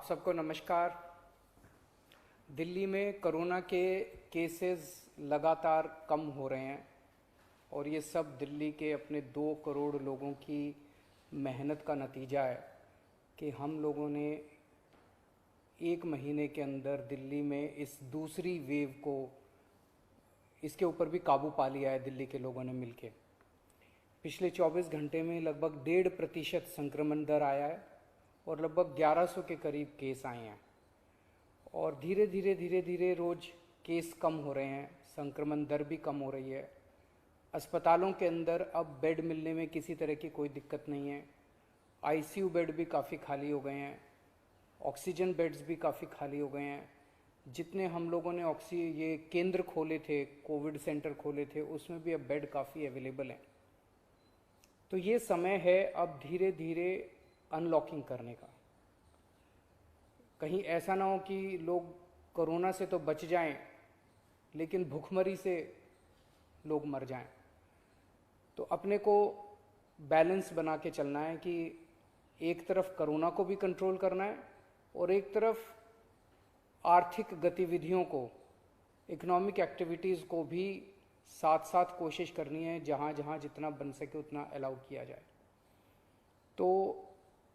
आप सबको नमस्कार। दिल्ली में कोरोना के केसेस लगातार कम हो रहे हैं और ये सब दिल्ली के अपने 2 करोड़ लोगों की मेहनत का नतीजा है कि हम लोगों ने 1 महीने के अंदर दिल्ली में इस दूसरी वेव को इसके ऊपर भी काबू पा लिया है। दिल्ली के लोगों ने मिलके पिछले 24 घंटे में लगभग 1.5% संक्रमण दर आया है और लगभग 1100 के करीब केस आए हैं और धीरे धीरे रोज केस कम हो रहे हैं, संक्रमण दर भी कम हो रही है। अस्पतालों के अंदर अब बेड मिलने में किसी तरह की कोई दिक्कत नहीं है। आईसीयू बेड भी काफ़ी खाली हो गए हैं, ऑक्सीजन बेड्स भी काफ़ी खाली हो गए हैं। जितने हम लोगों ने ये केंद्र खोले थे, कोविड सेंटर खोले थे, उसमें भी अब बेड काफ़ी अवेलेबल हैं। तो ये समय है अब धीरे धीरे अनलॉकिंग करने का। कहीं ऐसा ना हो कि लोग कोरोना से तो बच जाएं लेकिन भूखमरी से लोग मर जाएं। तो अपने को बैलेंस बना के चलना है कि एक तरफ कोरोना को भी कंट्रोल करना है और एक तरफ आर्थिक गतिविधियों को, इकोनॉमिक एक्टिविटीज़ को भी साथ साथ कोशिश करनी है, जहाँ जहाँ जितना बन सके उतना अलाउ किया जाए। तो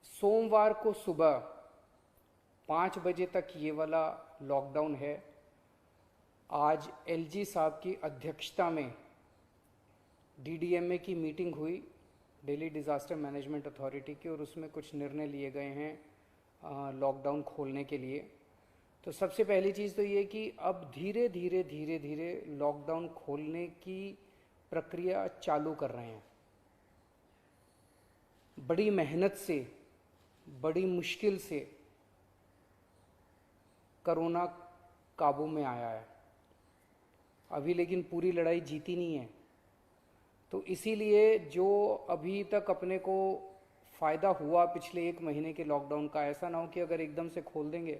सोमवार को सुबह 5 बजे तक ये वाला लॉकडाउन है। आज एलजी साहब की अध्यक्षता में डीडीएमए की मीटिंग हुई, दिल्ली डिज़ास्टर मैनेजमेंट अथॉरिटी की, और उसमें कुछ निर्णय लिए गए हैं लॉकडाउन खोलने के लिए। तो सबसे पहली चीज़ तो ये कि अब धीरे धीरे लॉकडाउन खोलने की प्रक्रिया चालू कर रहे हैं। बड़ी मेहनत से, बड़ी मुश्किल से कोरोना काबू में आया है अभी, लेकिन पूरी लड़ाई जीती नहीं है। तो इसीलिए जो अभी तक अपने को फ़ायदा हुआ पिछले 1 महीने के लॉकडाउन का, ऐसा ना हो कि अगर एकदम से खोल देंगे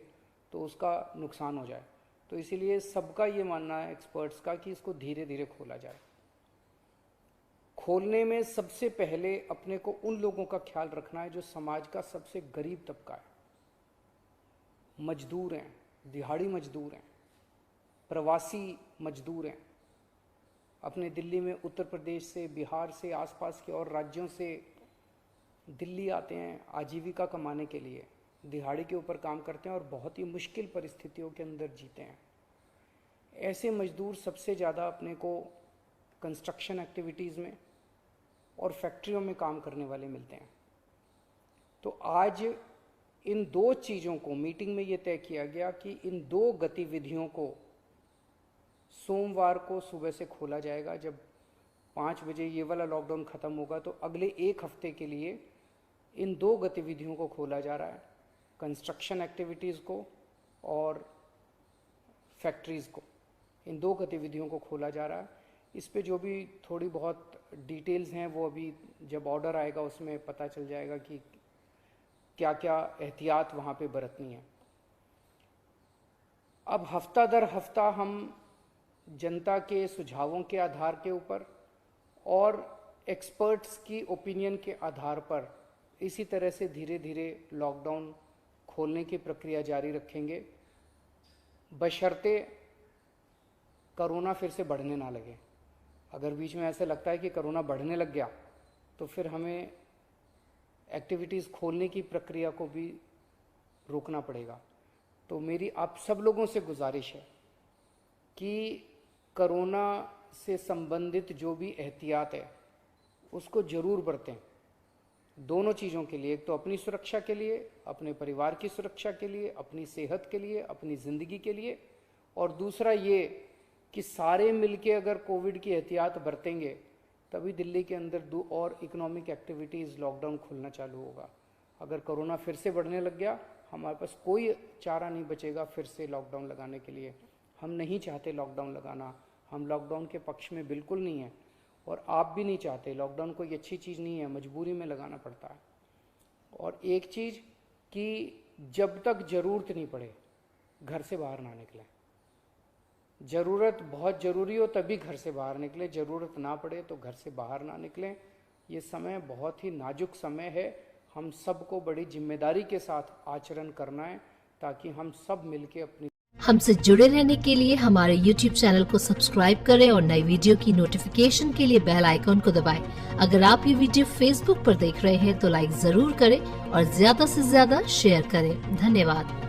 तो उसका नुकसान हो जाए। तो इसीलिए सबका ये मानना है, एक्सपर्ट्स का, कि इसको धीरे धीरे खोला जाए। खोलने में सबसे पहले अपने को उन लोगों का ख्याल रखना है जो समाज का सबसे गरीब तबका है। मजदूर हैं, दिहाड़ी मजदूर हैं, प्रवासी मजदूर हैं। अपने दिल्ली में उत्तर प्रदेश से, बिहार से, आसपास के और राज्यों से दिल्ली आते हैं आजीविका कमाने के लिए, दिहाड़ी के ऊपर काम करते हैं और बहुत ही मुश्किल परिस्थितियों के अंदर जीते हैं। ऐसे मजदूर सबसे ज़्यादा अपने को कंस्ट्रक्शन एक्टिविटीज़ में और फैक्ट्रियों में काम करने वाले मिलते हैं। तो आज इन 2 चीज़ों को, मीटिंग में ये तय किया गया कि इन 2 गतिविधियों को सोमवार को सुबह से खोला जाएगा। जब 5 बजे ये वाला लॉकडाउन ख़त्म होगा तो अगले 1 हफ्ते के लिए इन 2 गतिविधियों को खोला जा रहा है, कंस्ट्रक्शन एक्टिविटीज़ को और फैक्ट्रीज़ को। इन 2 गतिविधियों को खोला जा रहा है। इस पे जो भी थोड़ी बहुत डिटेल्स हैं वो अभी जब ऑर्डर आएगा उसमें पता चल जाएगा कि क्या क्या एहतियात वहाँ पे बरतनी है। अब हफ्ता दर हफ्ता हम जनता के सुझावों के आधार के ऊपर और एक्सपर्ट्स की ओपिनियन के आधार पर इसी तरह से धीरे धीरे लॉकडाउन खोलने की प्रक्रिया जारी रखेंगे, बशर्ते कोरोना फिर से बढ़ने ना लगे। अगर बीच में ऐसा लगता है कि कोरोना बढ़ने लग गया तो फिर हमें एक्टिविटीज़ खोलने की प्रक्रिया को भी रोकना पड़ेगा। तो मेरी आप सब लोगों से गुजारिश है कि कोरोना से संबंधित जो भी एहतियात है उसको ज़रूर बरतें, दोनों चीज़ों के लिए। एक तो अपनी सुरक्षा के लिए, अपने परिवार की सुरक्षा के लिए, अपनी सेहत के लिए, अपनी ज़िंदगी के लिए, और दूसरा ये कि सारे मिलके अगर कोविड की एहतियात बरतेंगे तभी दिल्ली के अंदर 2 और इकोनॉमिक एक्टिविटीज़ लॉकडाउन खुलना चालू होगा। अगर कोरोना फिर से बढ़ने लग गया, हमारे पास कोई चारा नहीं बचेगा फिर से लॉकडाउन लगाने के लिए। हम नहीं चाहते लॉकडाउन लगाना, हम लॉकडाउन के पक्ष में बिल्कुल नहीं है और आप भी नहीं चाहते। लॉकडाउन कोई अच्छी चीज़ नहीं है, मजबूरी में लगाना पड़ता है। और एक चीज़ कि जब तक ज़रूरत नहीं पड़े घर से बाहर ना निकलें। ज़रूरत बहुत ज़रूरी हो तभी घर से बाहर निकलें, ज़रूरत ना पड़े तो घर से बाहर ना निकलें। ये समय बहुत ही नाजुक समय है, हम सबको बड़ी जिम्मेदारी के साथ आचरण करना है ताकि हम सब मिलके अपनी। हमसे जुड़े रहने के लिए हमारे YouTube चैनल को सब्सक्राइब करें और नई वीडियो की नोटिफिकेशन के लिए बेल आइकॉन को दबाएं। अगर आप ये वीडियो Facebook पर देख रहे हैं तो लाइक जरूर करें और ज्यादा से ज्यादा शेयर करें। धन्यवाद।